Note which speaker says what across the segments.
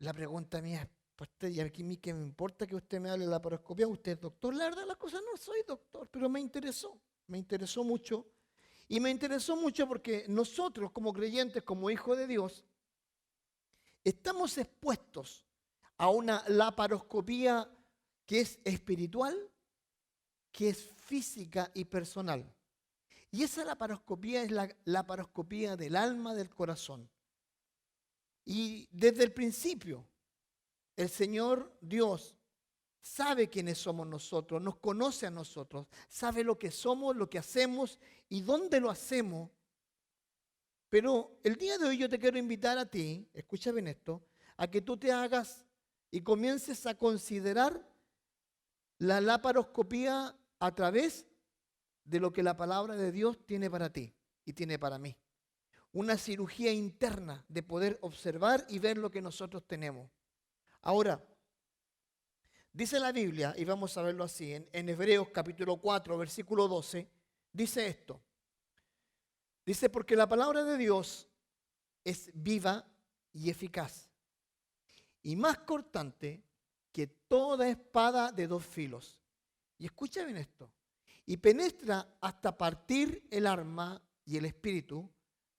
Speaker 1: La pregunta mía es, pastor, ¿y aquí a mí qué me importa que usted me hable de la laparoscopía? ¿Usted es doctor? La verdad, la cosa no soy doctor, pero me interesó mucho. Y me interesó mucho porque nosotros como creyentes, como hijos de Dios, estamos expuestos a una laparoscopía que es espiritual, que es física y personal. Y esa laparoscopía es la laparoscopía del alma, del corazón. Y desde el principio, el Señor Dios sabe quiénes somos nosotros, nos conoce a nosotros, sabe lo que somos, lo que hacemos y dónde lo hacemos. Pero el día de hoy yo te quiero invitar a ti, escucha bien esto, a que tú te hagas y comiences a considerar la laparoscopía a través de lo que la palabra de Dios tiene para ti y tiene para mí. Una cirugía interna de poder observar y ver lo que nosotros tenemos. Ahora, dice la Biblia, y vamos a verlo así, en Hebreos capítulo 4, versículo 12, dice esto. Dice, porque la palabra de Dios es viva y eficaz, y más cortante que toda espada de dos filos. Y escucha bien esto. Y penetra hasta partir el alma y el espíritu,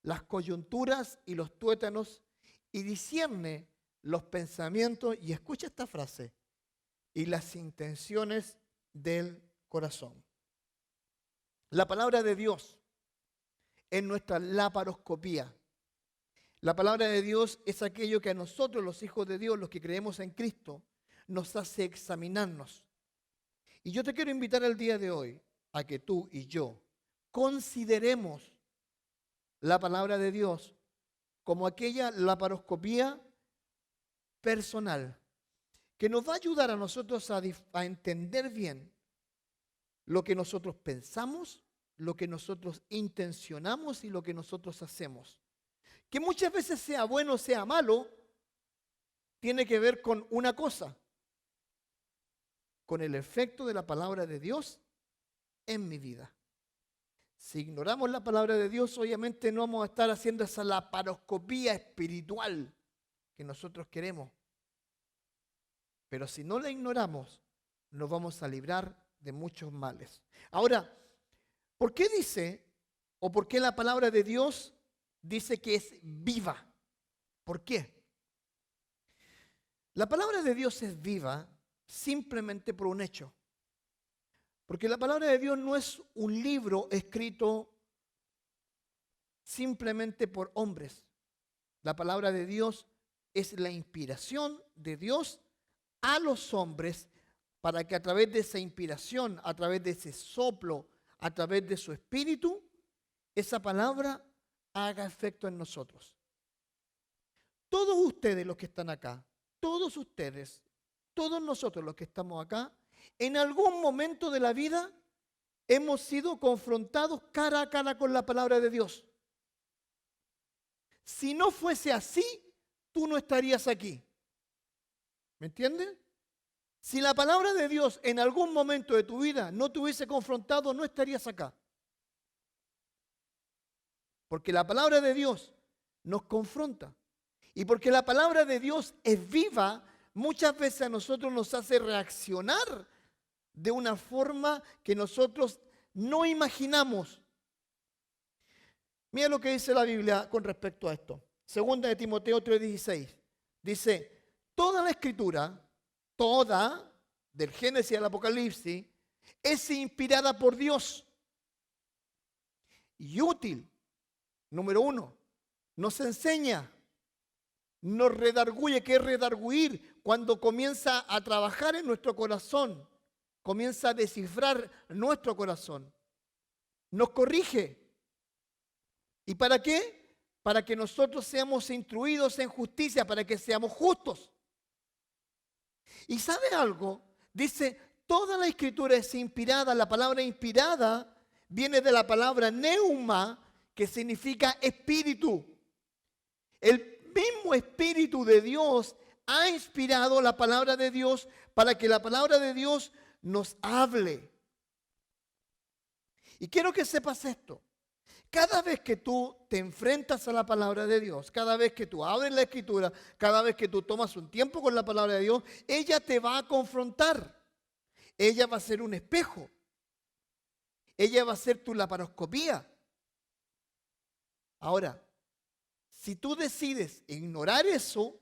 Speaker 1: las coyunturas y los tuétanos, y discierne los pensamientos, y escucha esta frase, y las intenciones del corazón. La palabra de Dios es nuestra laparoscopía. La palabra de Dios es aquello que a nosotros, los hijos de Dios, los que creemos en Cristo, nos hace examinarnos. Y yo te quiero invitar el día de hoy a que tú y yo consideremos la palabra de Dios como aquella laparoscopía personal que nos va a ayudar a nosotros a entender bien lo que nosotros pensamos, lo que nosotros intencionamos y lo que nosotros hacemos. Que muchas veces sea bueno o sea malo, tiene que ver con una cosa, con el efecto de la palabra de Dios en mi vida. Si ignoramos la palabra de Dios, obviamente no vamos a estar haciendo esa laparoscopía espiritual que nosotros queremos. Pero si no la ignoramos, nos vamos a librar de muchos males. Ahora, ¿por qué dice o por qué la palabra de Dios dice que es viva? ¿Por qué? La palabra de Dios es viva simplemente por un hecho. Porque la palabra de Dios no es un libro escrito simplemente por hombres. La palabra de Dios es la inspiración de Dios a los hombres para que a través de esa inspiración, a través de ese soplo, a través de su espíritu, esa palabra haga efecto en nosotros. Todos ustedes los que están acá, todos ustedes, todos nosotros los que estamos acá, en algún momento de la vida hemos sido confrontados cara a cara con la palabra de Dios. Si no fuese así, tú no estarías aquí. ¿Me entiendes? Si la palabra de Dios en algún momento de tu vida no te hubiese confrontado, no estarías acá. Porque la palabra de Dios nos confronta. Y porque la palabra de Dios es viva, muchas veces a nosotros nos hace reaccionar de una forma que nosotros no imaginamos. Mira lo que dice la Biblia con respecto a esto. Segunda de Timoteo 3:16. Dice, toda la escritura, toda, del Génesis al Apocalipsis, es inspirada por Dios y útil. Número 1, nos enseña, nos redarguye. ¿Qué es redarguir? Cuando comienza a trabajar en nuestro corazón, comienza a descifrar nuestro corazón. Nos corrige. ¿Y para qué? Para que nosotros seamos instruidos en justicia, para que seamos justos. ¿Y sabe algo? Dice, toda la escritura es inspirada. La palabra inspirada viene de la palabra neuma, que significa espíritu. El mismo Espíritu de Dios ha inspirado la palabra de Dios para que la palabra de Dios nos hable. Y quiero que sepas esto, Cada vez que tú te enfrentas a la palabra de Dios, cada vez que tú abres la Escritura, cada vez que tú tomas un tiempo con la palabra de Dios, ella te va a confrontar. Ella va a ser un espejo. Ella va a ser tu laparoscopía. Ahora, si tú decides ignorar eso,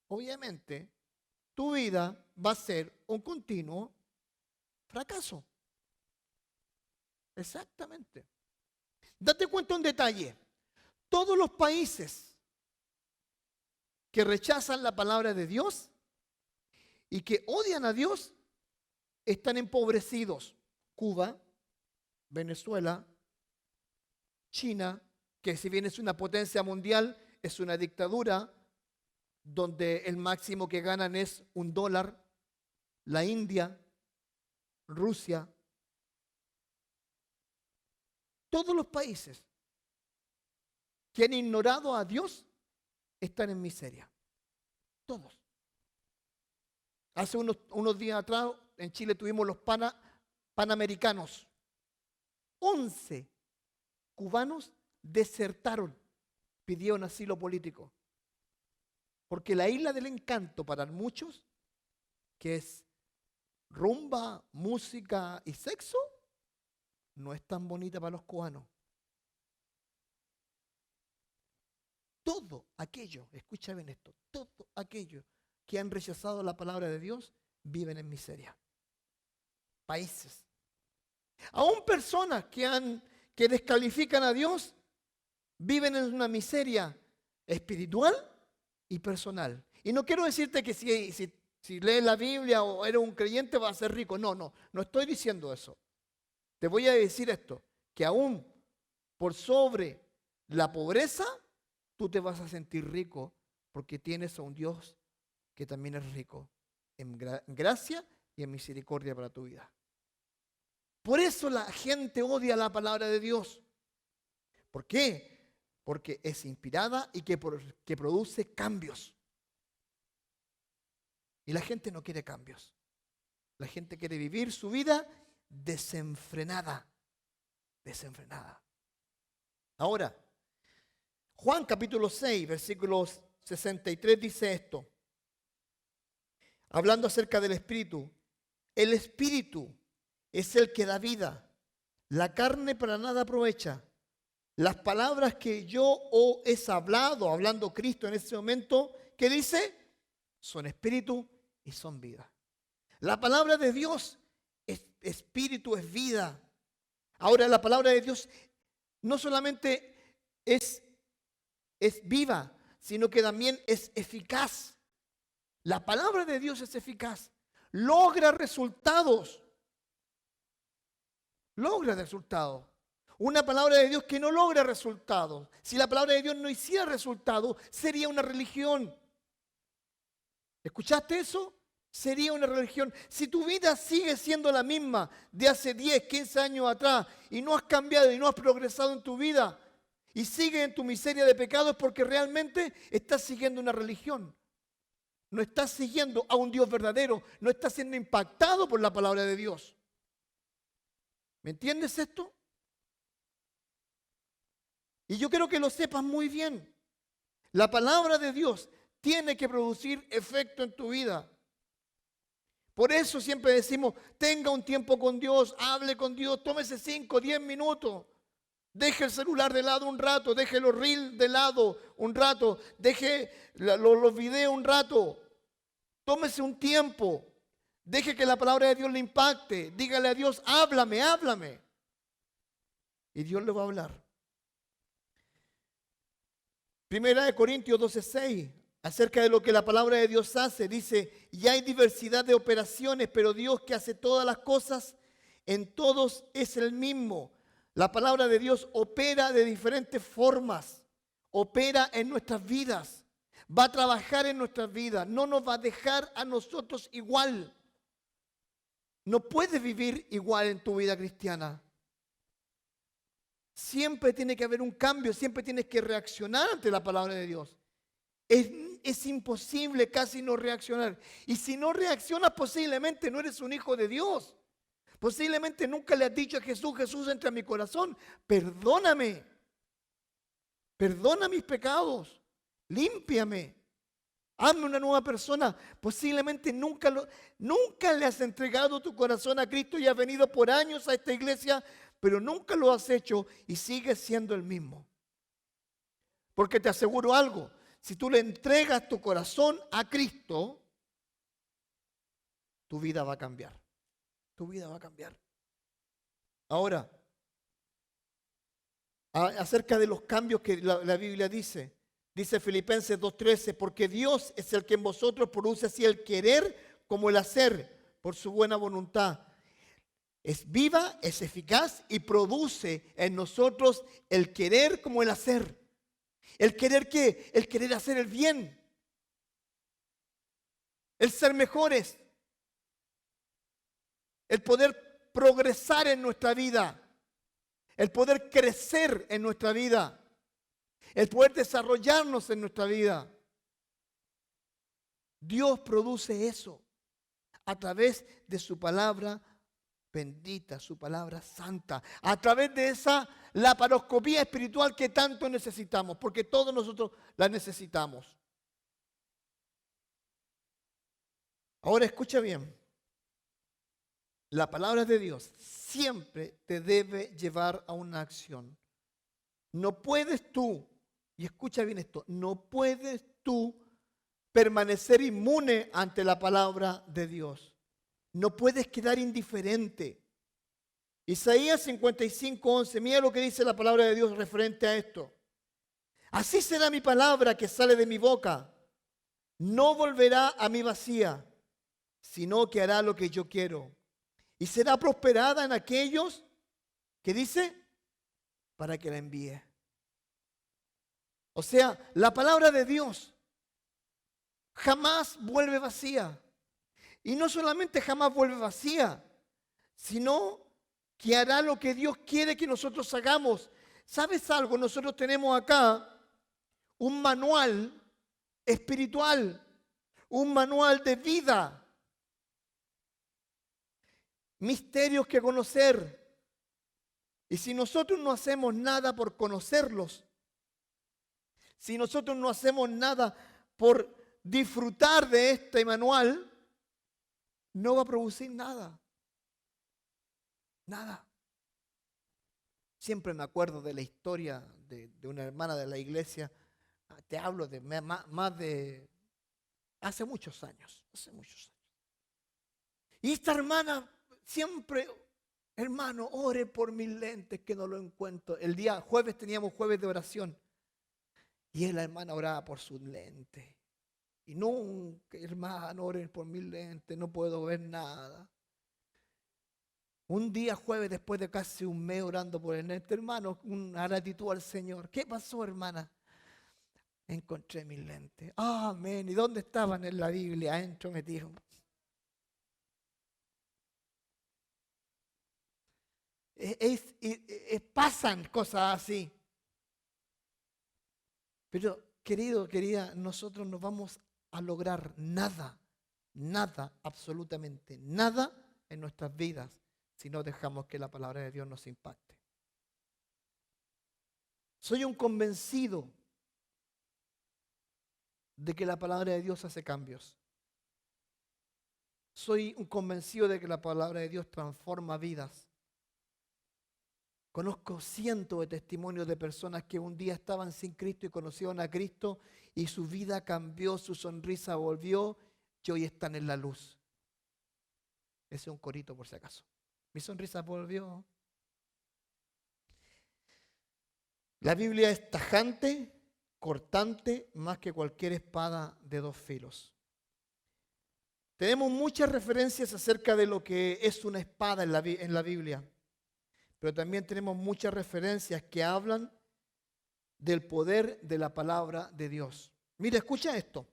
Speaker 1: obviamente tu vida va a ser un continuo fracaso. Exactamente. Date cuenta un detalle. Todos los países que rechazan la palabra de Dios y que odian a Dios están empobrecidos. Cuba, Venezuela, China, que si bien es una potencia mundial, es una dictadura donde el máximo que ganan es $1. La India, Rusia, todos los países que han ignorado a Dios están en miseria. Todos. Hace unos días atrás en Chile tuvimos los panamericanos. 11 cubanos desertaron, pidieron asilo político. Porque la isla del encanto para muchos, que es rumba, música y sexo, no es tan bonita para los cubanos. Todo aquello, escucha bien esto, todo aquello que han rechazado la palabra de Dios viven en miseria. Países. Aún personas que descalifican a Dios viven en una miseria espiritual y personal. Y no quiero decirte que si lees la Biblia o eres un creyente vas a ser rico. No estoy diciendo eso. Te voy a decir esto, que aún por sobre la pobreza, tú te vas a sentir rico porque tienes a un Dios que también es rico en gracia y en misericordia para tu vida. Por eso la gente odia la palabra de Dios. ¿Por qué? Porque es inspirada y que produce cambios. Y la gente no quiere cambios. La gente quiere vivir su vida desenfrenada. Desenfrenada. Ahora, Juan capítulo 6, versículos 63 dice esto. Hablando acerca del Espíritu. El Espíritu es el que da vida. La carne para nada aprovecha. Las palabras que yo os he hablado, hablando Cristo en ese momento, ¿qué dice? Son espíritu y son vida. La palabra de Dios es espíritu, es vida. Ahora la palabra de Dios no solamente es viva, sino que también es eficaz. La palabra de Dios es eficaz. Logra resultados. Logra resultados. Una palabra de Dios que no logra resultados. Si la palabra de Dios no hiciera resultados, sería una religión. ¿Escuchaste eso? Sería una religión. Si tu vida sigue siendo la misma de hace 10, 15 años atrás y no has cambiado y no has progresado en tu vida y sigues en tu miseria de pecado es porque realmente estás siguiendo una religión. No estás siguiendo a un Dios verdadero. No estás siendo impactado por la palabra de Dios. ¿Me entiendes esto? Y yo quiero que lo sepas muy bien. La palabra de Dios tiene que producir efecto en tu vida. Por eso siempre decimos, tenga un tiempo con Dios, hable con Dios, tómese 5, 10 minutos. Deje el celular de lado un rato, deje los reels de lado un rato, deje los videos un rato. Tómese un tiempo. Deje que la palabra de Dios le impacte. Dígale a Dios, háblame, háblame. Y Dios le va a hablar. Primera de Corintios 12:6, acerca de lo que la palabra de Dios hace, dice, y hay diversidad de operaciones, pero Dios que hace todas las cosas, en todos es el mismo. La palabra de Dios opera de diferentes formas, opera en nuestras vidas, va a trabajar en nuestras vidas, no nos va a dejar a nosotros igual. No puedes vivir igual en tu vida cristiana. Siempre tiene que haber un cambio, siempre tienes que reaccionar ante la palabra de Dios. Es imposible casi no reaccionar. Y si no reaccionas, posiblemente no eres un hijo de Dios. Posiblemente nunca le has dicho a Jesús, Jesús, entra en mi corazón, perdóname, perdona mis pecados, límpiame, hazme una nueva persona. Posiblemente nunca le has entregado tu corazón a Cristo y has venido por años a esta iglesia, pero nunca lo has hecho y sigues siendo el mismo. Porque te aseguro algo, si tú le entregas tu corazón a Cristo, tu vida va a cambiar. Tu vida va a cambiar. Ahora, acerca de los cambios que la Biblia dice Filipenses 2:13, porque Dios es el que en vosotros produce así el querer como el hacer por su buena voluntad. Es viva, es eficaz y produce en nosotros el querer como el hacer. ¿El querer qué? El querer hacer el bien. El ser mejores. El poder progresar en nuestra vida. El poder crecer en nuestra vida. El poder desarrollarnos en nuestra vida. Dios produce eso a través de su palabra bendita, su palabra santa, a través de esa laparoscopía espiritual que tanto necesitamos, porque todos nosotros la necesitamos. Ahora escucha bien, la palabra de Dios siempre te debe llevar a una acción. No puedes tú, y escucha bien esto, no puedes tú permanecer inmune ante la palabra de Dios. No puedes quedar indiferente. Isaías 55:11, mira lo que dice la palabra de Dios referente a esto. Así será mi palabra que sale de mi boca. No volverá a mí vacía, sino que hará lo que yo quiero. Y será prosperada en aquellos que dice, para que la envíe. O sea, la palabra de Dios jamás vuelve vacía. Y no solamente jamás vuelve vacía, sino que hará lo que Dios quiere que nosotros hagamos. ¿Sabes algo? Nosotros tenemos acá un manual espiritual, un manual de vida, misterios que conocer. Y si nosotros no hacemos nada por conocerlos, si nosotros no hacemos nada por disfrutar de este manual, no va a producir nada. Nada. Siempre me acuerdo de la historia de una hermana de la iglesia. Te hablo de más de hace muchos años. Y esta hermana siempre, hermano, ore por mis lentes que no lo encuentro. El día jueves teníamos jueves de oración. Y la hermana oraba por sus lentes. Y nunca, hermano, oren por mis lentes, no puedo ver nada. Un día jueves, después de casi un mes orando por el lente, hermano, una gratitud al Señor. ¿Qué pasó, hermana? Encontré mis lentes. Amén. ¿Y dónde estaban en la Biblia? Adentro me dijo. Pasan cosas así. Pero, querido, querida, nosotros no vamos a lograr nada, absolutamente nada en nuestras vidas si no dejamos que la palabra de Dios nos impacte. Soy un convencido de que la palabra de Dios hace cambios. Soy un convencido de que la palabra de Dios transforma vidas. Conozco cientos de testimonios de personas que un día estaban sin Cristo y conocieron a Cristo y su vida cambió, su sonrisa volvió y hoy están en la luz. Ese es un corito por si acaso. Mi sonrisa volvió. La Biblia es tajante, cortante, más que cualquier espada de dos filos. Tenemos muchas referencias acerca de lo que es una espada en la Biblia. Pero también tenemos muchas referencias que hablan del poder de la palabra de Dios. Mira, escucha esto.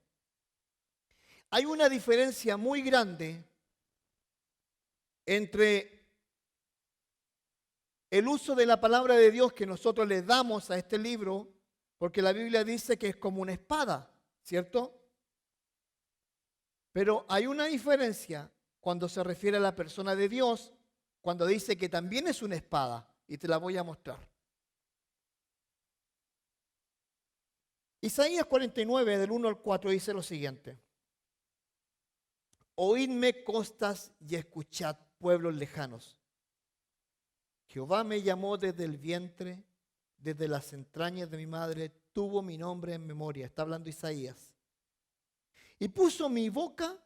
Speaker 1: Hay una diferencia muy grande entre el uso de la palabra de Dios que nosotros le damos a este libro, porque la Biblia dice que es como una espada, ¿cierto? Pero hay una diferencia cuando se refiere a la persona de Dios cuando dice que también es una espada, y te la voy a mostrar. Isaías 49, del 1 al 4, dice lo siguiente. Oídme costas y escuchad, pueblos lejanos. Jehová me llamó desde el vientre, desde las entrañas de mi madre, tuvo mi nombre en memoria. Está hablando Isaías. Y puso mi boca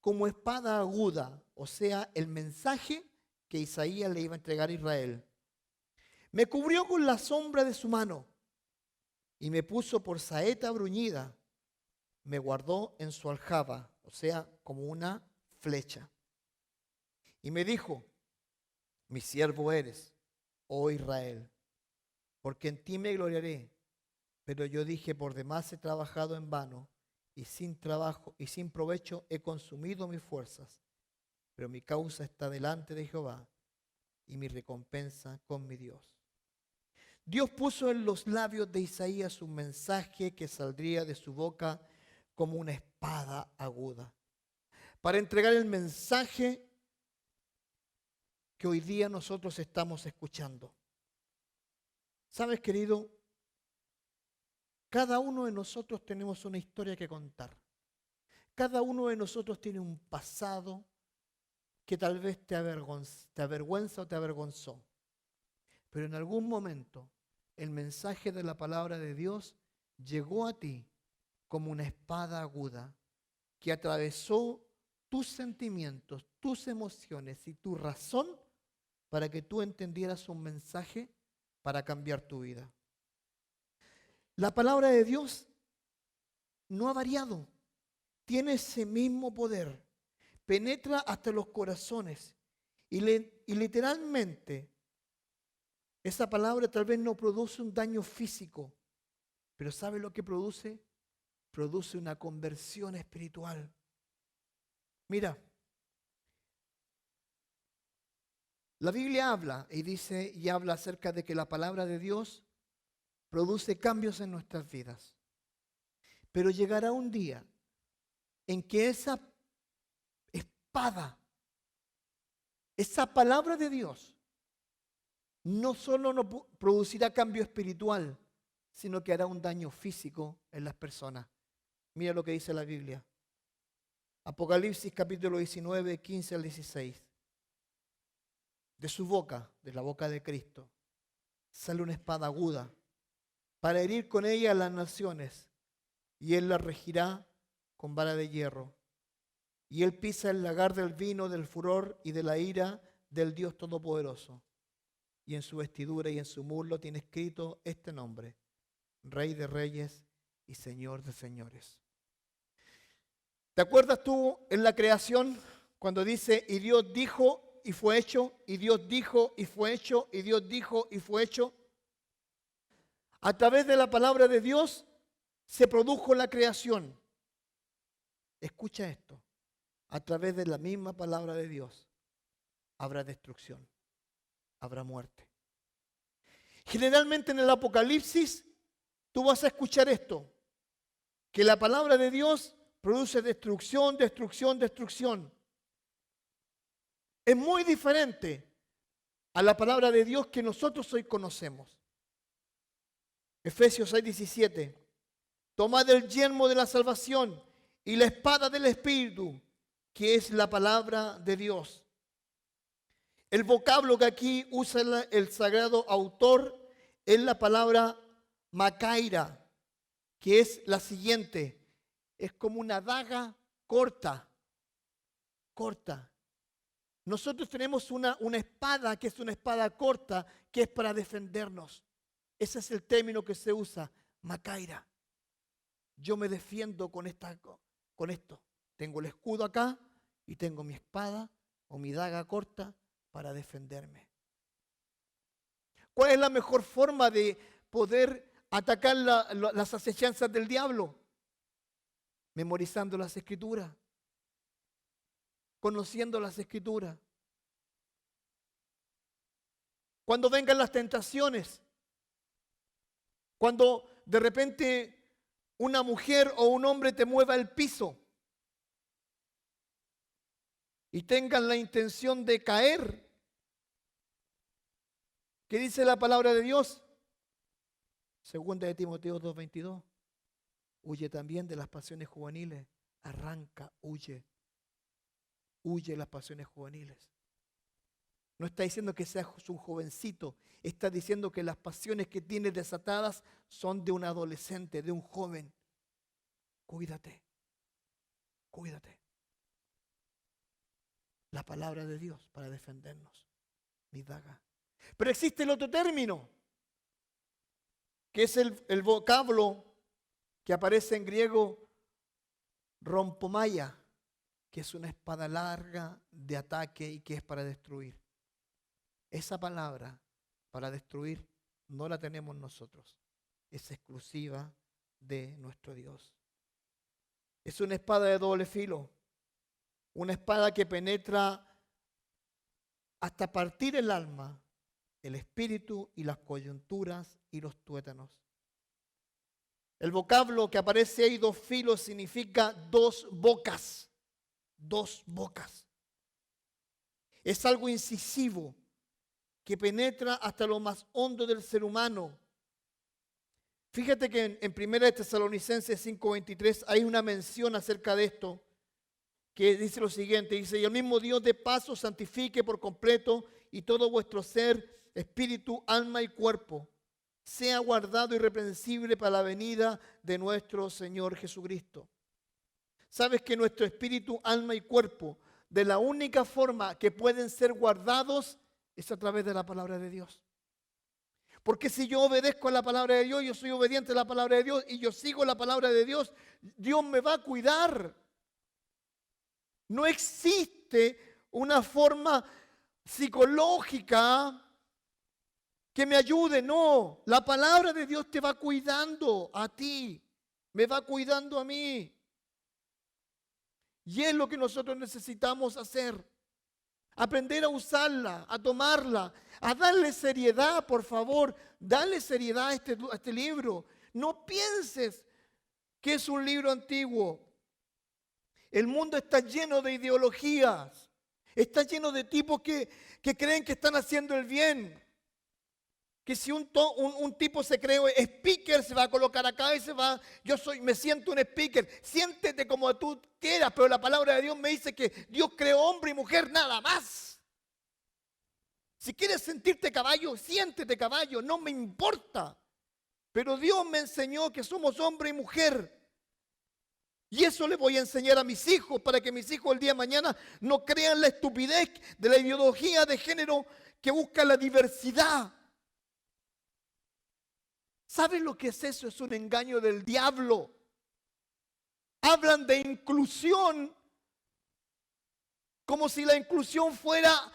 Speaker 1: como espada aguda, o sea, el mensaje que Isaías le iba a entregar a Israel. Me cubrió con la sombra de su mano y me puso por saeta bruñida. Me guardó en su aljaba, o sea, como una flecha. Y me dijo, mi siervo eres, oh Israel, porque en ti me gloriaré. Pero yo dije, por demás he trabajado en vano, y sin trabajo y sin provecho he consumido mis fuerzas. Pero mi causa está delante de Jehová, y mi recompensa con mi Dios. Dios puso en los labios de Isaías un mensaje que saldría de su boca como una espada aguda, para entregar el mensaje que hoy día nosotros estamos escuchando. ¿Sabes, querido? Cada uno de nosotros tenemos una historia que contar. Cada uno de nosotros tiene un pasado que tal vez te avergüenza o te avergonzó. Pero en algún momento el mensaje de la palabra de Dios llegó a ti como una espada aguda que atravesó tus sentimientos, tus emociones y tu razón para que tú entendieras un mensaje para cambiar tu vida. La palabra de Dios no ha variado, tiene ese mismo poder, penetra hasta los corazones y literalmente esa palabra tal vez no produce un daño físico, pero ¿sabe lo que produce? Produce una conversión espiritual. Mira, la Biblia habla y dice y habla acerca de que la palabra de Dios produce cambios en nuestras vidas. Pero llegará un día en que esa espada, esa palabra de Dios, no solo no producirá cambio espiritual, sino que hará un daño físico en las personas. Mira lo que dice la Biblia. Apocalipsis capítulo 19, 15 al 16. De su boca, de la boca de Cristo, sale una espada aguda para herir con ella a las naciones, y él la regirá con vara de hierro. Y él pisa el lagar del vino, del furor y de la ira del Dios Todopoderoso. Y en su vestidura y en su muslo tiene escrito este nombre: Rey de Reyes y Señor de Señores. ¿Te acuerdas tú en la creación cuando dice, y Dios dijo y fue hecho, y Dios dijo y fue hecho, y Dios dijo y fue hecho? A través de la palabra de Dios se produjo la creación. Escucha esto. A través de la misma palabra de Dios habrá destrucción, habrá muerte. Generalmente en el Apocalipsis tú vas a escuchar esto, que la palabra de Dios produce destrucción, destrucción, destrucción. Es muy diferente a la palabra de Dios que nosotros hoy conocemos. Efesios 6:17. Tomad el yelmo de la salvación y la espada del Espíritu, que es la palabra de Dios. El vocablo que aquí usa el sagrado autor es la palabra macaira, que es la siguiente. Es como una daga corta. Nosotros tenemos una espada que es una espada corta, que es para defendernos. Ese es el término que se usa, macaira. Yo me defiendo con esto. Tengo el escudo acá y tengo mi espada o mi daga corta para defenderme. ¿Cuál es la mejor forma de poder atacar las acechanzas del diablo? Memorizando las Escrituras, conociendo las Escrituras. Cuando vengan las tentaciones, cuando de repente una mujer o un hombre te mueva el piso y tengan la intención de caer, ¿Qué dice la palabra de Dios? Segunda de Timoteo 2:22. Huye también de las pasiones juveniles. Arranca, huye. Huye de las pasiones juveniles. No está diciendo que seas un jovencito. Está diciendo que las pasiones que tienes desatadas son de un adolescente, de un joven. Cuídate. Cuídate. La palabra de Dios para defendernos. Mi daga. Pero existe el otro término, que es el vocablo que aparece en griego rompomaya, que es una espada larga de ataque y que es para destruir. Esa palabra para destruir no la tenemos nosotros, es exclusiva de nuestro Dios. Es una espada de doble filo, una espada que penetra hasta partir el alma, el espíritu y las coyunturas y los tuétanos. El vocablo que aparece ahí, dos filos, significa dos bocas. Dos bocas. Es algo incisivo que penetra hasta lo más hondo del ser humano. Fíjate que en 1 Tesalonicenses 5:23 hay una mención acerca de esto, que dice lo siguiente, dice: y el mismo Dios de paz os santifique por completo, y todo vuestro ser, espíritu, alma y cuerpo, sea guardado irreprensible para la venida de nuestro Señor Jesucristo. ¿Sabes que nuestro espíritu, alma y cuerpo, de la única forma que pueden ser guardados es a través de la palabra de Dios? Porque si yo obedezco a la palabra de Dios, yo soy obediente a la palabra de Dios y yo sigo la palabra de Dios, Dios me va a cuidar. No existe una forma psicológica que me ayude, no. La palabra de Dios te va cuidando a ti, me va cuidando a mí. Y es lo que nosotros necesitamos hacer. Aprender a usarla, a tomarla, a darle seriedad, por favor. Dale seriedad a este libro. No pienses que es un libro antiguo. El mundo está lleno de ideologías. Está lleno de tipos que creen que están haciendo el bien. Que si un tipo se cree speaker, se va a colocar acá y me siento un speaker. Siéntete como tú quieras, pero la palabra de Dios me dice que Dios creó hombre y mujer nada más. Si quieres sentirte caballo, siéntete caballo, no me importa. Pero Dios me enseñó que somos hombre y mujer. Y eso le voy a enseñar a mis hijos para que mis hijos el día de mañana no crean la estupidez de la ideología de género que busca la diversidad. ¿Saben lo que es eso? Es un engaño del diablo. Hablan de inclusión como si la inclusión fuera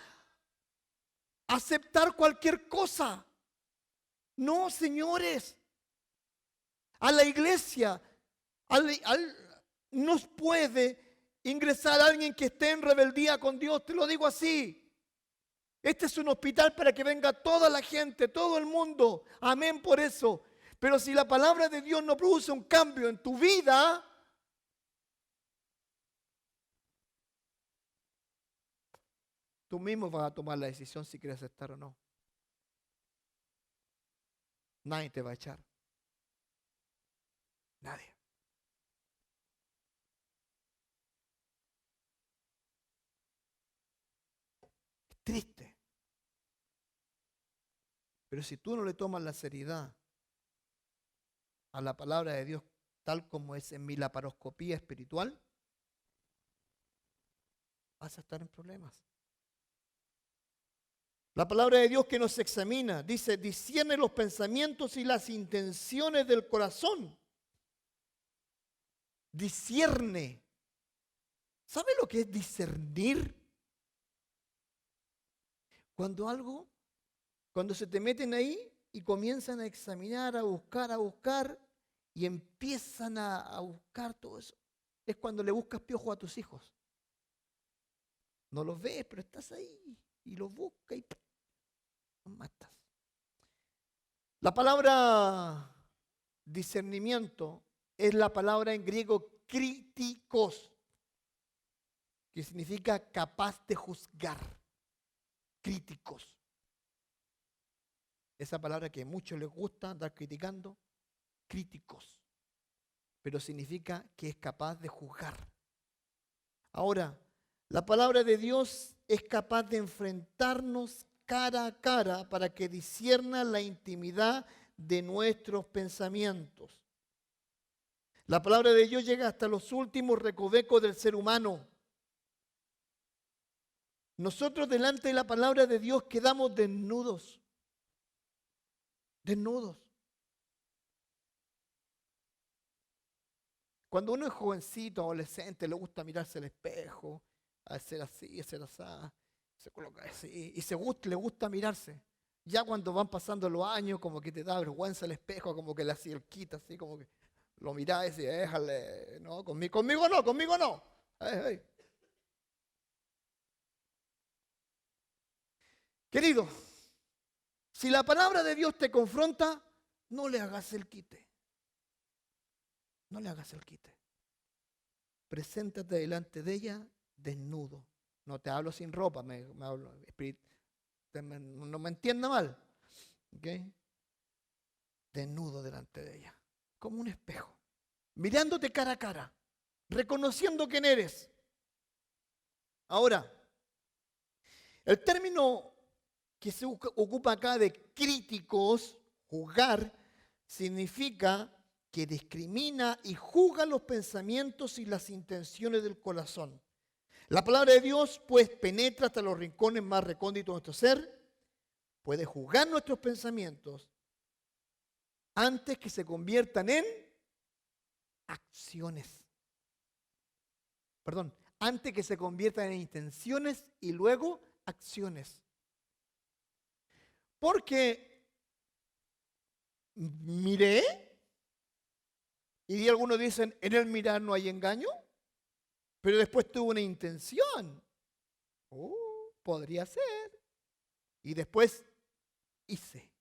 Speaker 1: aceptar cualquier cosa. No, señores. A la iglesia no puede ingresar alguien que esté en rebeldía con Dios. Te lo digo así. Este es un hospital para que venga toda la gente, todo el mundo. Amén por eso. Pero si la palabra de Dios no produce un cambio en tu vida, tú mismo vas a tomar la decisión si quieres estar o no. Nadie te va a echar. Nadie. Es triste. Pero si tú no le tomas la seriedad a la palabra de Dios tal como es en mi laparoscopía espiritual, vas a estar en problemas. La palabra de Dios que nos examina, dice, discierne los pensamientos y las intenciones del corazón. Discierne. ¿Sabe lo que es discernir? Cuando se te meten ahí y comienzan a examinar, a buscar y empiezan a buscar todo eso, es cuando le buscas piojo a tus hijos. No los ves, pero estás ahí y los buscas y los matas. La palabra discernimiento es la palabra en griego críticos, que significa capaz de juzgar. Críticos. esa palabra que a muchos les gusta andar criticando, críticos, pero significa que es capaz de juzgar. Ahora, la palabra de Dios es capaz de enfrentarnos cara a cara para que discierna la intimidad de nuestros pensamientos. La palabra de Dios llega hasta los últimos recovecos del ser humano. Nosotros delante de la palabra de Dios quedamos desnudos. Desnudos. Cuando uno es jovencito, adolescente, le gusta mirarse al espejo, hacer así, hacer así, se coloca así, y le gusta mirarse. Ya cuando van pasando los años, como que te da vergüenza el espejo, como que le hacía el quita, así como que lo mirás y decís, déjale, no, conmigo no, conmigo no. Ay. Querido, si la palabra de Dios te confronta, no le hagas el quite. No le hagas el quite. Preséntate delante de ella desnudo. No te hablo sin ropa, me hablo no me entienda mal. ¿Okay? Desnudo delante de ella, como un espejo, mirándote cara a cara, reconociendo quién eres. Ahora, el término que se ocupa acá de críticos, juzgar, significa que discrimina y juzga los pensamientos y las intenciones del corazón. La palabra de Dios, pues, penetra hasta los rincones más recónditos de nuestro ser, puede juzgar nuestros pensamientos antes que se conviertan en acciones. Perdón, antes que se conviertan en intenciones y luego acciones. Porque miré, y algunos dicen, en el mirar no hay engaño, pero después tuvo una intención. Podría ser. Y después hice.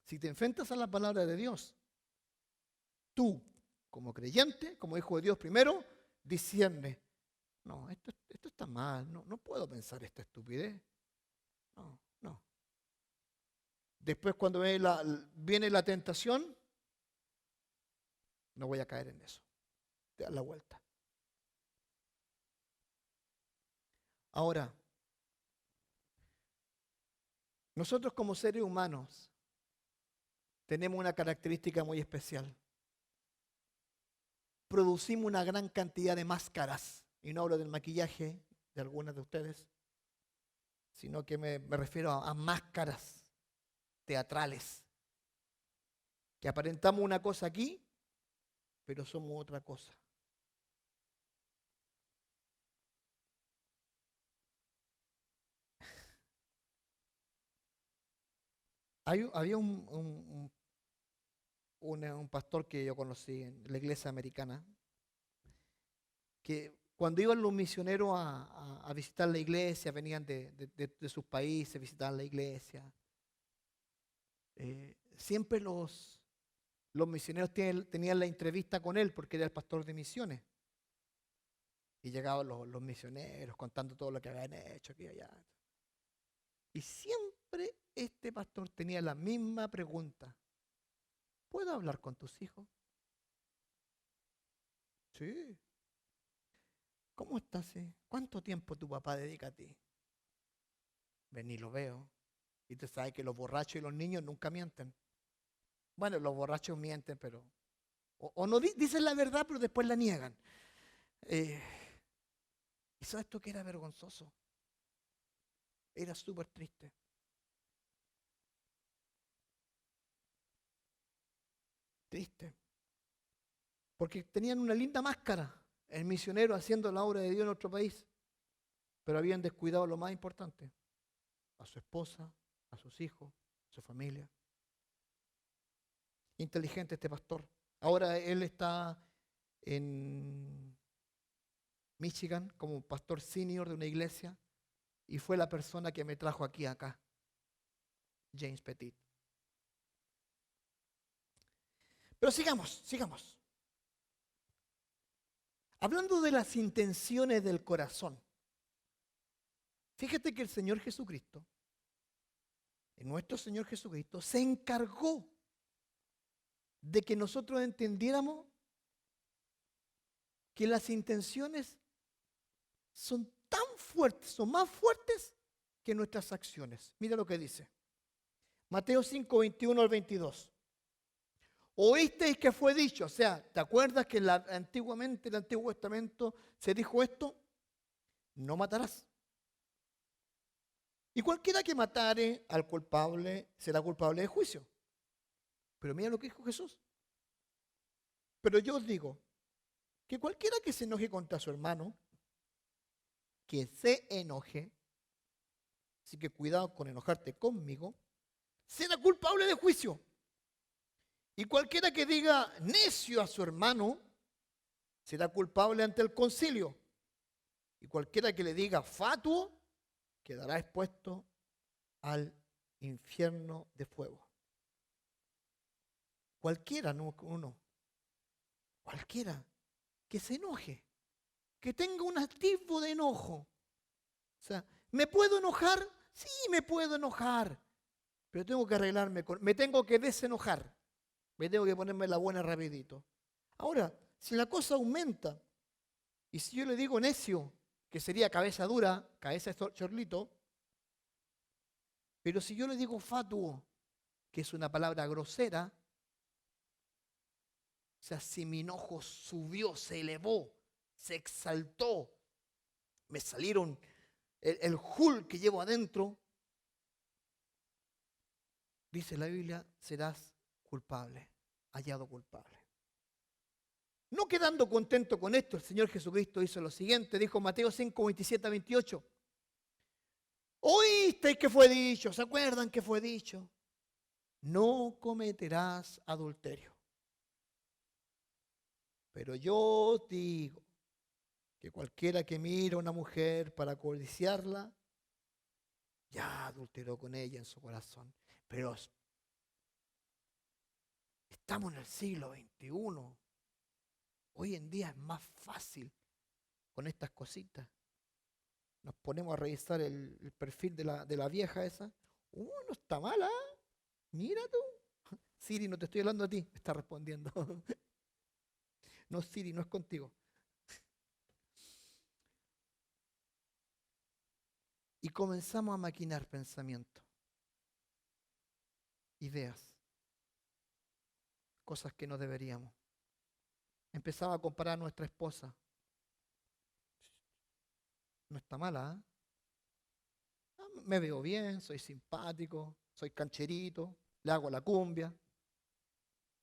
Speaker 1: Si te enfrentas a la palabra de Dios, tú, como creyente, como hijo de Dios primero, discierne. No, esto está mal, no puedo pensar esta estupidez. No. Después cuando viene la tentación, no voy a caer en eso. Te das la vuelta. Ahora, nosotros como seres humanos tenemos una característica muy especial. Producimos una gran cantidad de máscaras. Y no hablo del maquillaje de algunas de ustedes, sino que me refiero a máscaras teatrales. Que aparentamos una cosa aquí, pero somos otra cosa. Había un pastor que yo conocí en la iglesia americana, que cuando iban los misioneros a visitar la iglesia, venían de sus países, visitaban la iglesia, siempre los misioneros tenían la entrevista con él porque era el pastor de misiones. Y llegaban los misioneros contando todo lo que habían hecho aquí y allá. Y siempre este pastor tenía la misma pregunta. ¿Puedo hablar con tus hijos? Sí. ¿Cómo estás? ¿Cuánto tiempo tu papá dedica a ti? Ven y lo veo. Y te sabes que los borrachos y los niños nunca mienten. Bueno, los borrachos mienten, pero... O no dicen la verdad, pero después la niegan. ¿Y sabes tú que era vergonzoso? Era súper triste. Triste. Porque tenían una linda máscara, el misionero haciendo la obra de Dios en nuestro país, pero habían descuidado lo más importante, a su esposa, a sus hijos, a su familia. Inteligente este pastor. Ahora él está en Michigan como pastor senior de una iglesia y fue la persona que me trajo acá, James Petit. Pero sigamos. Hablando de las intenciones del corazón, fíjate que el Señor Jesucristo nuestro Señor Jesucristo, se encargó de que nosotros entendiéramos que las intenciones son tan fuertes, son más fuertes que nuestras acciones. Mira lo que dice. Mateo 5, 21 al 22. Oísteis que fue dicho, o sea, ¿te acuerdas que antiguamente en el Antiguo Testamento se dijo esto? No matarás. Y cualquiera que matare al culpable será culpable de juicio. Pero mira lo que dijo Jesús. Pero yo os digo que cualquiera que se enoje contra su hermano, que se enoje, así que cuidado con enojarte conmigo, será culpable de juicio. Y cualquiera que diga necio a su hermano, será culpable ante el concilio. Y cualquiera que le diga fatuo, quedará expuesto al infierno de fuego. Cualquiera, no uno, cualquiera que se enoje, que tenga un atisbo de enojo. O sea, ¿me puedo enojar? Sí, me puedo enojar, pero tengo que arreglarme, me tengo que desenojar, me tengo que ponerme la buena rapidito. Ahora, si la cosa aumenta, y si yo le digo necio, que sería cabeza dura, cabeza de chorlito, pero si yo le digo fatuo, que es una palabra grosera, o sea, si mi enojo subió, se elevó, se exaltó, me salieron el Hulk que llevo adentro, dice la Biblia, serás culpable, hallado culpable. No quedando contento con esto, el Señor Jesucristo hizo lo siguiente, dijo Mateo 5, 27 a 28. Oísteis que fue dicho, ¿se acuerdan que fue dicho? No cometerás adulterio. Pero yo os digo que cualquiera que mire a una mujer para codiciarla, ya adulteró con ella en su corazón. Pero estamos en el siglo XXI. Hoy en día es más fácil con estas cositas. Nos ponemos a revisar el perfil de la vieja esa. No está mala. Mira tú. Siri, no te estoy hablando a ti. Me está respondiendo. No, Siri, no es contigo. Y comenzamos a maquinar pensamientos, ideas, cosas que no deberíamos. Empezaba a comparar a nuestra esposa. No está mala, ¿eh? Me veo bien, soy simpático, soy cancherito, le hago la cumbia,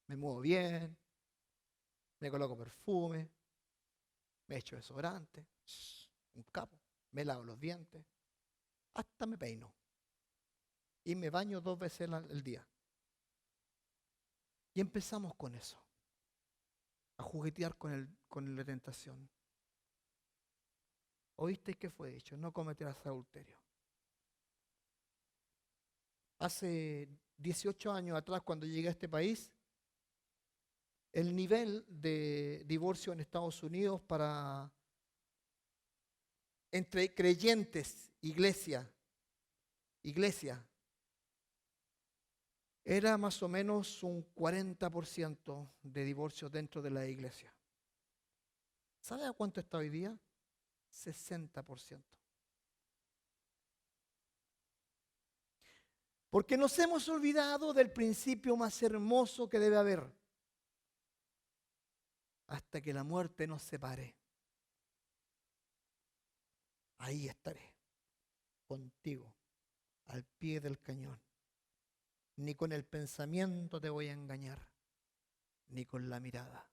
Speaker 1: me muevo bien, me coloco perfume, me echo desodorante, un capo, me lavo los dientes, hasta me peino. Y me baño 2 veces al día. Y empezamos con eso, a juguetear con la tentación. ¿Oíste qué fue dicho? No cometerás adulterio. Hace 18 años atrás, cuando llegué a este país, el nivel de divorcio en Estados Unidos entre creyentes, iglesia, era más o menos un 40% de divorcios dentro de la iglesia. ¿Sabe a cuánto está hoy día? 60%. Porque nos hemos olvidado del principio más hermoso que debe haber. Hasta que la muerte nos separe. Ahí estaré, contigo, al pie del cañón. Ni con el pensamiento te voy a engañar, ni con la mirada.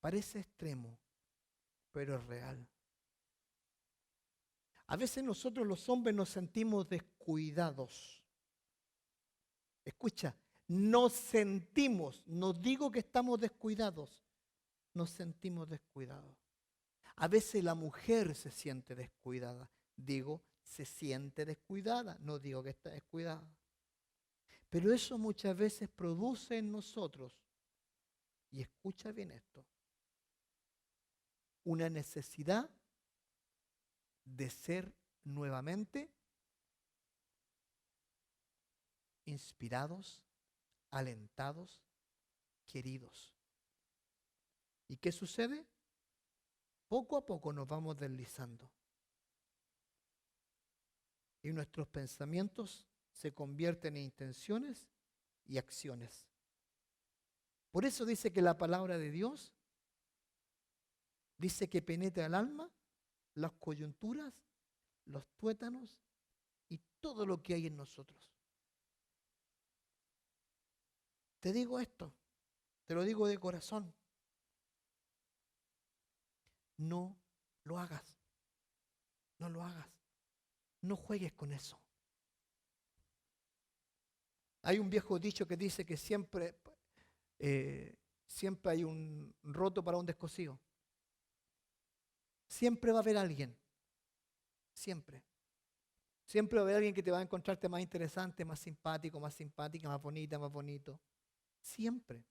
Speaker 1: Parece extremo, pero es real. A veces nosotros los hombres nos sentimos descuidados. Escucha, nos sentimos, no digo que estamos descuidados, nos sentimos descuidados. A veces la mujer se siente descuidada. Digo, se siente descuidada, no digo que está descuidada. Pero eso muchas veces produce en nosotros, y escucha bien esto, una necesidad de ser nuevamente inspirados, alentados, queridos. ¿Y qué sucede? Poco a poco nos vamos deslizando. Y nuestros pensamientos se convierten en intenciones y acciones. Por eso dice que la palabra de Dios dice que penetra el alma, las coyunturas, los tuétanos y todo lo que hay en nosotros. Te digo esto, te lo digo de corazón. No lo hagas. No lo hagas. No juegues con eso. Hay un viejo dicho que dice que siempre hay un roto para un descosido. Siempre va a haber alguien. Siempre. Siempre va a haber alguien que te va a encontrarte más interesante, más simpático, más simpática, más bonita, más bonito. Siempre.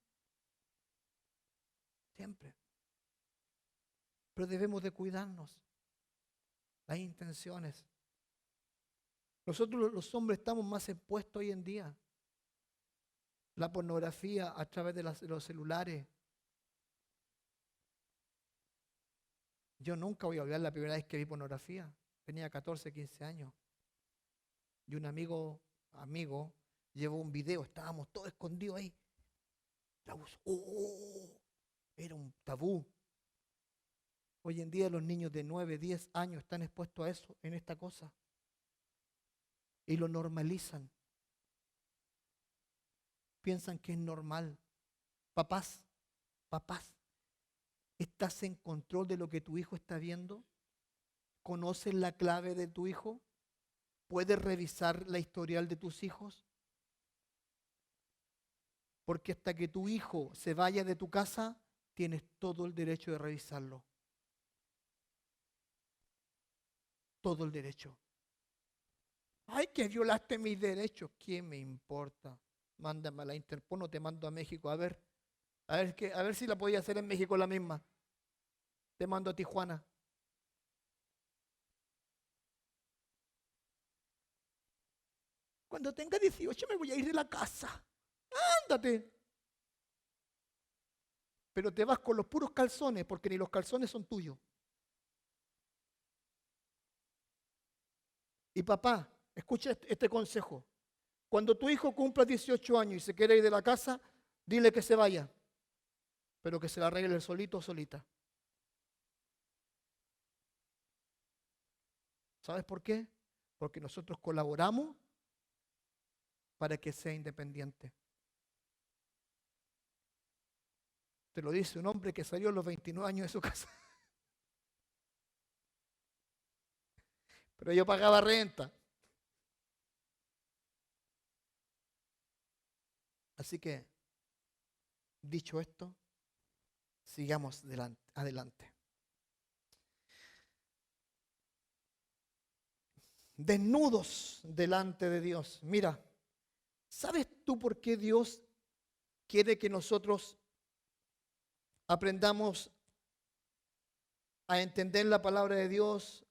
Speaker 1: Siempre. Pero debemos de cuidarnos. Las intenciones. Nosotros los hombres estamos más expuestos hoy en día. La pornografía a través de los celulares. Yo nunca voy a olvidar la primera vez que vi pornografía. Tenía 14, 15 años. Y un amigo llevó un video. Estábamos todos escondidos ahí. Era un tabú. Hoy en día los niños de 9, 10 años están expuestos a eso, en esta cosa. Y lo normalizan. Piensan que es normal. Papás, ¿estás en control de lo que tu hijo está viendo? ¿Conoces la clave de tu hijo? ¿Puedes revisar la historial de tus hijos? Porque hasta que tu hijo se vaya de tu casa, tienes todo el derecho de revisarlo. Todo el derecho. Ay, que violaste mis derechos. ¿Qué me importa? Mándame a la Interpol, no te mando a México. A ver si la podía hacer en México la misma. Te mando a Tijuana. Cuando tenga 18 me voy a ir de la casa. Ándate. Pero te vas con los puros calzones, porque ni los calzones son tuyos. Y papá, escucha este consejo. Cuando tu hijo cumpla 18 años y se quiere ir de la casa, dile que se vaya, pero que se la arregle solito o solita. ¿Sabes por qué? Porque nosotros colaboramos para que sea independiente. Te lo dice un hombre que salió a los 29 años de su casa. Pero yo pagaba renta. Así que, dicho esto, sigamos adelante. Desnudos delante de Dios. Mira, ¿sabes tú por qué Dios quiere que nosotros aprendamos a entender la palabra de Dios?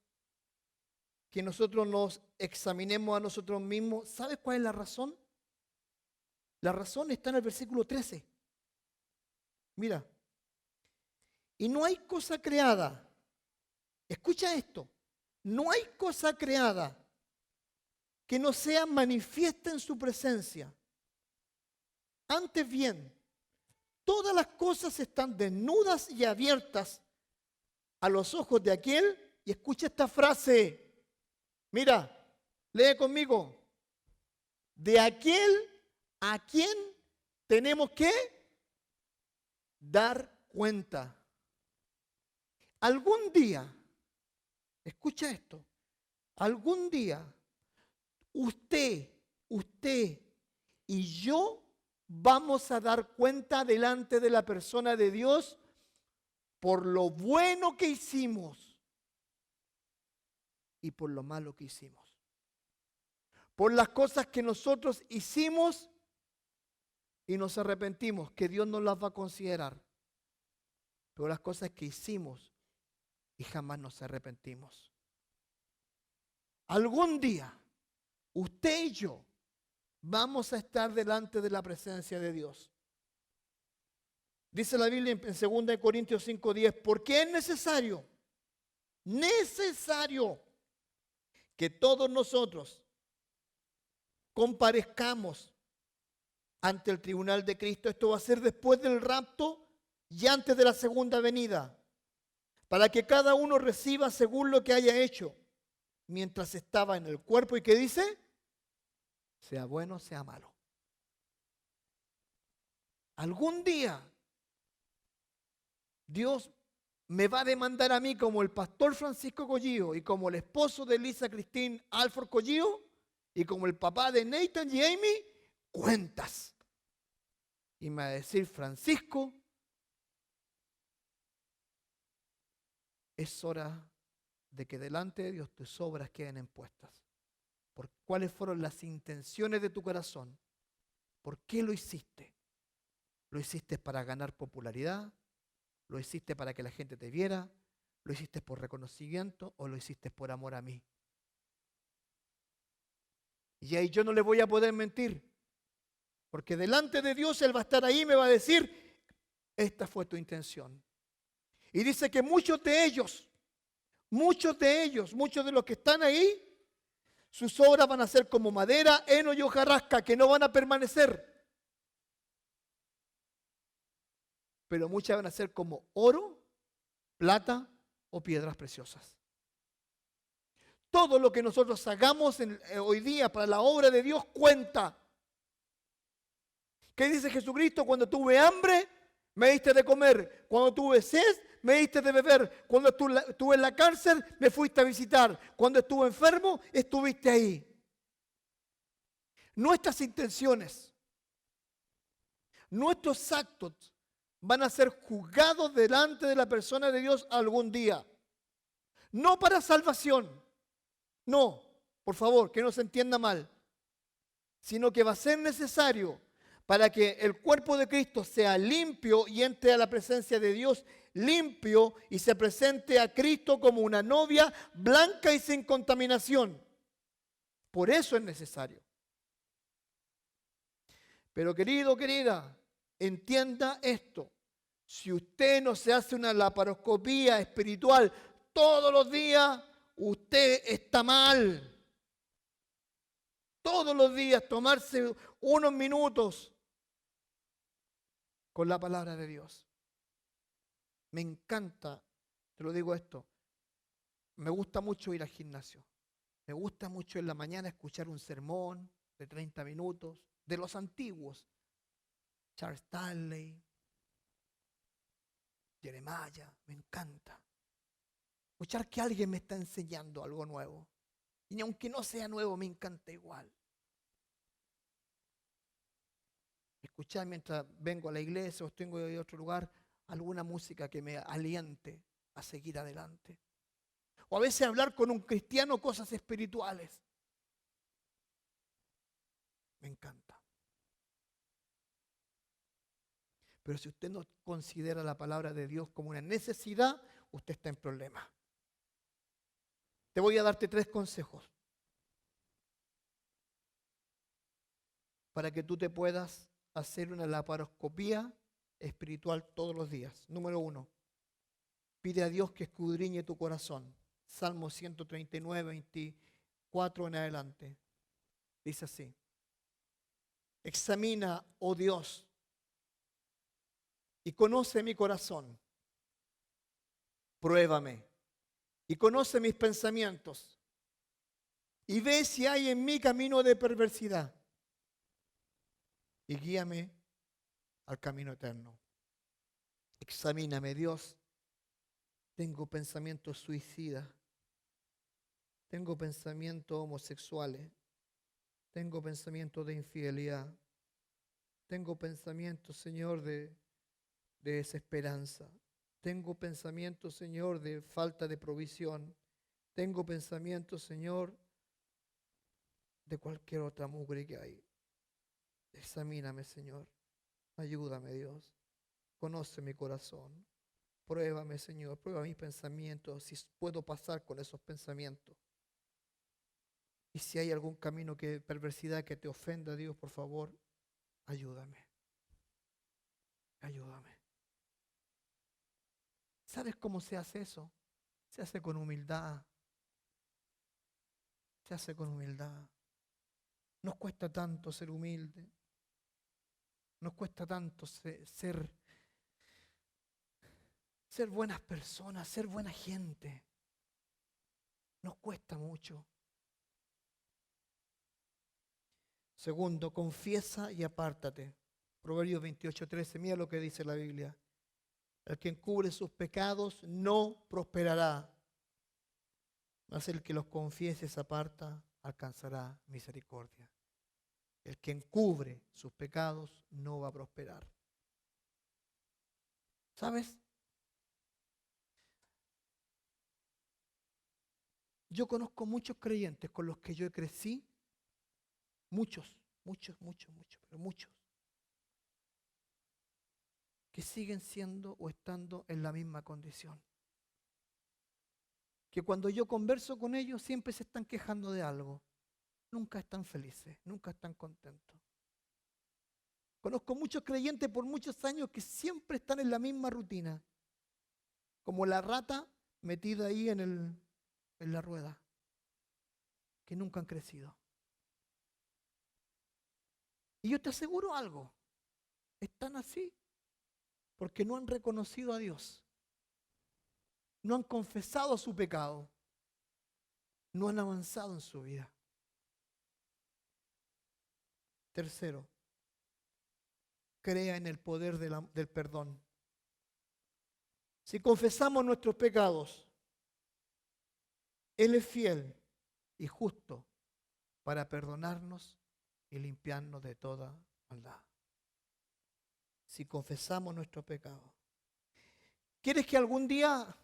Speaker 1: Que nosotros nos examinemos a nosotros mismos. ¿Sabes cuál es la razón? La razón está en el versículo 13. Mira. Y no hay cosa creada. Escucha esto. No hay cosa creada que no sea manifiesta en su presencia. Antes bien, todas las cosas están desnudas y abiertas a los ojos de aquel. Y escucha esta frase. Mira, lee conmigo. De aquel a quien tenemos que dar cuenta. Algún día, escucha esto, algún día usted y yo vamos a dar cuenta delante de la persona de Dios por lo bueno que hicimos y por lo malo que hicimos. Por las cosas que nosotros hicimos y nos arrepentimos, que Dios nos las va a considerar. Pero las cosas que hicimos y jamás nos arrepentimos. Algún día, usted y yo vamos a estar delante de la presencia de Dios. Dice la Biblia en 2 Corintios 5:10, porque es necesario que todos nosotros comparezcamos ante el tribunal de Cristo. Esto va a ser después del rapto y antes de la segunda venida, para que cada uno reciba según lo que haya hecho mientras estaba en el cuerpo. ¿Y qué dice? Sea bueno, sea malo. Algún día Dios me va a demandar a mí, como el pastor Francisco Collío y como el esposo de Lisa Christine Alford Collío y como el papá de Nathan y Amy, cuentas. Y me va a decir: Francisco, es hora de que delante de Dios tus obras queden expuestas. ¿Por cuáles fueron las intenciones de tu corazón? ¿Por qué lo hiciste? ¿Lo hiciste para ganar popularidad? ¿Lo hiciste para que la gente te viera? ¿Lo hiciste por reconocimiento o lo hiciste por amor a mí? Y ahí yo no le voy a poder mentir, porque delante de Dios Él va a estar ahí y me va a decir: esta fue tu intención. Y dice que muchos de ellos, muchos de los que están ahí, sus obras van a ser como madera, heno y hojarasca, que no van a permanecer. Pero muchas van a ser como oro, plata o piedras preciosas. Todo lo que nosotros hagamos hoy día para la obra de Dios cuenta. ¿Qué dice Jesucristo? Cuando tuve hambre, me diste de comer. Cuando tuve sed, me diste de beber. Cuando estuve en la cárcel, me fuiste a visitar. Cuando estuve enfermo, estuviste ahí. Nuestras intenciones, nuestros actos van a ser juzgados delante de la persona de Dios algún día. No para salvación. No, por favor, que no se entienda mal. Sino que va a ser necesario para que el cuerpo de Cristo sea limpio y entre a la presencia de Dios limpio y se presente a Cristo como una novia blanca y sin contaminación. Por eso es necesario. Pero querido, querida, entienda esto. Si usted no se hace una laparoscopía espiritual todos los días, usted está mal. Todos los días tomarse unos minutos con la palabra de Dios. Me encanta, te lo digo esto, me gusta mucho ir al gimnasio. Me gusta mucho en la mañana escuchar un sermón de 30 minutos de los antiguos. Charles Stanley, Jeremiah, me encanta. Escuchar que alguien me está enseñando algo nuevo. Y aunque no sea nuevo, me encanta igual. Escuchar mientras vengo a la iglesia o tengo de otro lugar alguna música que me aliente a seguir adelante. O a veces hablar con un cristiano cosas espirituales. Me encanta. Pero si usted no considera la palabra de Dios como una necesidad, usted está en problemas. Te voy a darte 3 consejos para que tú te puedas hacer una laparoscopía espiritual todos los días. Número 1, pide a Dios que escudriñe tu corazón. Salmo 139, 24 en adelante. Dice así: examina, oh Dios, y conoce mi corazón. Pruébame y conoce mis pensamientos. Y ve si hay en mí camino de perversidad. Y guíame al camino eterno. Examíname, Dios. Tengo pensamientos suicidas. Tengo pensamientos homosexuales. Tengo pensamientos de infidelidad. Tengo pensamientos, Señor, de desesperanza. Tengo pensamientos, Señor, de falta de provisión. Tengo pensamientos, Señor, de cualquier otra mugre que hay. Examíname, Señor. Ayúdame, Dios. Conoce mi corazón. Pruébame, Señor. Prueba mis pensamientos, si puedo pasar con esos pensamientos. Y si hay algún camino de perversidad que te ofenda, Dios, por favor, ayúdame. Ayúdame. ¿Sabes cómo se hace eso? Se hace con humildad. Se hace con humildad. Nos cuesta tanto ser humilde. Nos cuesta tanto ser buenas personas, ser buena gente. Nos cuesta mucho. Segundo, confiesa y apártate. Proverbios 28:13, mira lo que dice la Biblia. El que encubre sus pecados no prosperará, mas el que los confiese y se aparta alcanzará misericordia. El que encubre sus pecados no va a prosperar. ¿Sabes? Yo conozco muchos creyentes con los que yo crecí, muchos, pero muchos, que siguen siendo o estando en la misma condición. Que cuando yo converso con ellos siempre se están quejando de algo. Nunca están felices, nunca están contentos. Conozco muchos creyentes por muchos años que siempre están en la misma rutina, como la rata metida ahí en la rueda, que nunca han crecido. Y yo te aseguro algo, están así porque no han reconocido a Dios, no han confesado su pecado, no han avanzado en su vida. Tercero, crea en el poder del perdón. Si confesamos nuestros pecados, Él es fiel y justo para perdonarnos y limpiarnos de toda maldad. Si confesamos nuestros pecados. ¿Quieres que algún día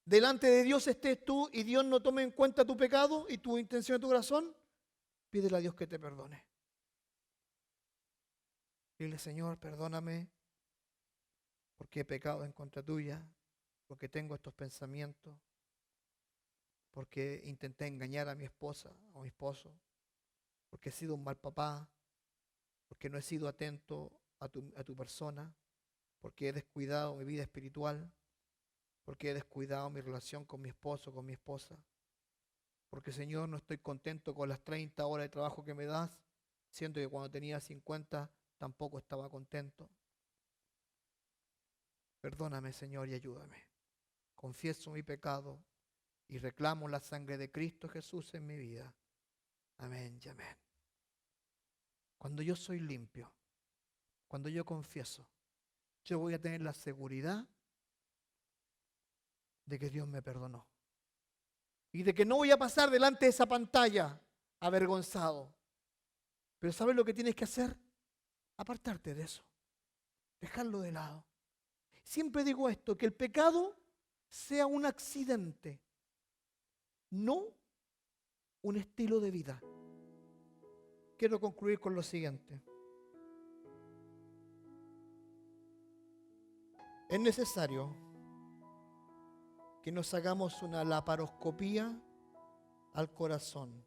Speaker 1: delante de Dios estés tú y Dios no tome en cuenta tu pecado y tu intención de tu corazón? Pídele a Dios que te perdone. Dile, Señor, perdóname porque he pecado en contra tuya, porque tengo estos pensamientos, porque intenté engañar a mi esposa o a mi esposo, porque he sido un mal papá, porque no he sido atento a tu persona, porque he descuidado mi vida espiritual, porque he descuidado mi relación con mi esposo, con mi esposa, porque, Señor, no estoy contento con las 30 horas de trabajo que me das, siendo que cuando tenía 50 tampoco estaba contento. Perdóname, Señor, y ayúdame. Confieso mi pecado y reclamo la sangre de Cristo Jesús en mi vida. Amén y amén. Cuando yo soy limpio, cuando yo confieso, yo voy a tener la seguridad de que Dios me perdonó. Y de que no voy a pasar delante de esa pantalla avergonzado. Pero ¿sabes lo que tienes que hacer? Apartarte de eso. Dejarlo de lado. Siempre digo esto, que el pecado sea un accidente, no un estilo de vida. Quiero concluir con lo siguiente. Es necesario que nos hagamos una laparoscopía al corazón.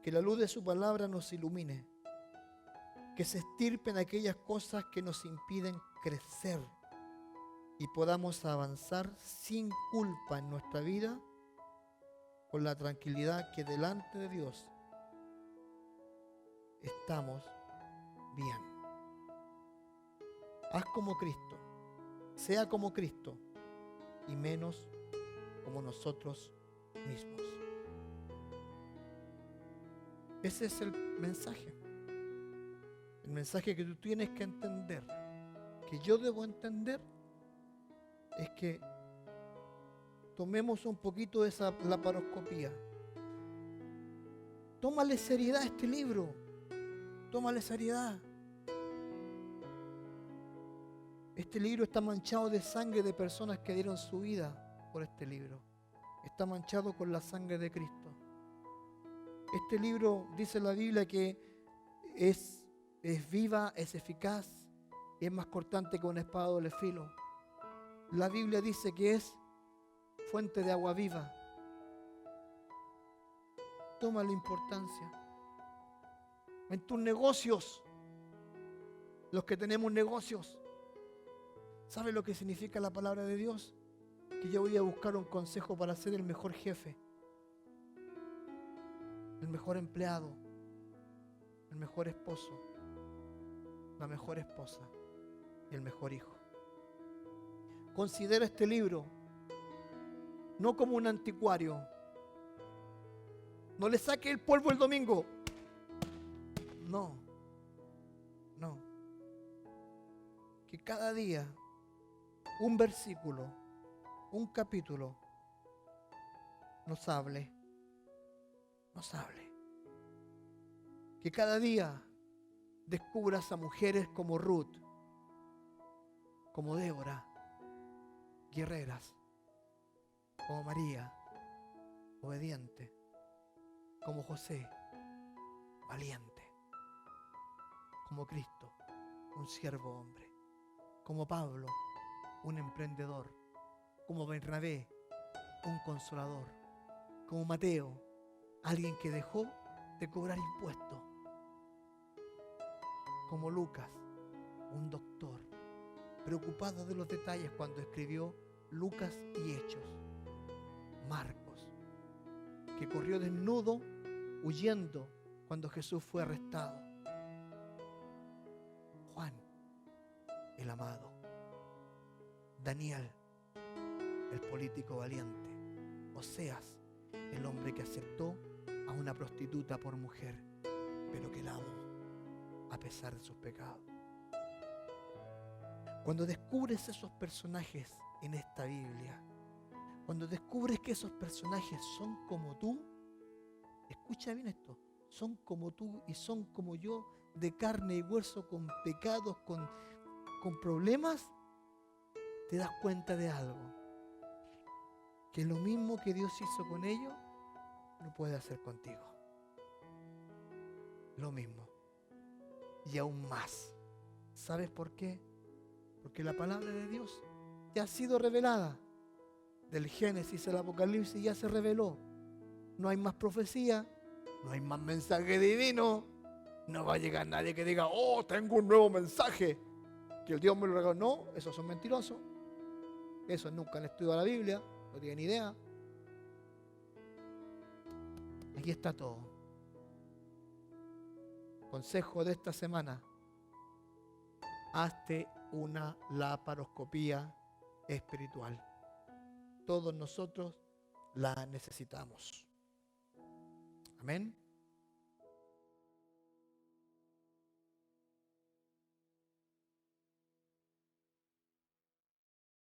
Speaker 1: Que la luz de su palabra nos ilumine. Que se extirpen aquellas cosas que nos impiden crecer y podamos avanzar sin culpa en nuestra vida, con la tranquilidad que delante de Dios estamos bien. Haz como Cristo, sea como Cristo y menos como nosotros mismos. Ese es el mensaje. El mensaje que tú tienes que entender, que yo debo entender, es que tomemos un poquito de esa laparoscopía. Tómale seriedad a este libro. Tómale seriedad. Este libro está manchado de sangre de personas que dieron su vida por este libro. Está manchado con la sangre de Cristo. Este libro, dice la Biblia, que es viva, es eficaz, es más cortante que una espada de doble filo. La Biblia dice que es fuente de agua viva. toma la importancia. En tus negocios, los que tenemos negocios, ¿sabes lo que significa la palabra de Dios? Que yo voy a buscar un consejo para ser el mejor jefe, el mejor empleado, el mejor esposo, la mejor esposa y el mejor hijo. Considera este libro no como un anticuario. No le saque el polvo el domingo. No. Que cada día un versículo, un capítulo nos hable. Que cada día descubras a mujeres como Ruth, como Débora, guerreras, como María, obediente, como José, valiente, como Cristo, un siervo hombre, como Pablo, un emprendedor, como Bernabé, un consolador, como Mateo, alguien que dejó de cobrar impuestos, como Lucas, un doctor, preocupado de los detalles cuando escribió Lucas y Hechos, Marcos, que corrió desnudo huyendo cuando Jesús fue arrestado, Juan, el amado, Daniel, el político valiente, Oseas, el hombre que aceptó a una prostituta por mujer, pero que la amó a pesar de sus pecados. Cuando descubres esos personajes en esta Biblia, cuando descubres que esos personajes son como tú, escucha bien esto, son como tú y son como yo, de carne y hueso, con pecados, con problemas, te das cuenta de algo, que lo mismo que Dios hizo con ellos, lo puede hacer contigo. Lo mismo. Y aún más. ¿Sabes por qué? Porque la palabra de Dios ya ha sido revelada. Del Génesis al Apocalipsis ya se reveló. No hay más profecía, no hay más mensaje divino. No va a llegar nadie que diga, oh, tengo un nuevo mensaje, que el Dios me lo regaló. No, esos son mentirosos. Esos nunca han estudiado la Biblia, no tienen idea. Aquí está todo. Consejo de esta semana: hazte una laparoscopía espiritual. Todos nosotros la necesitamos. Amén.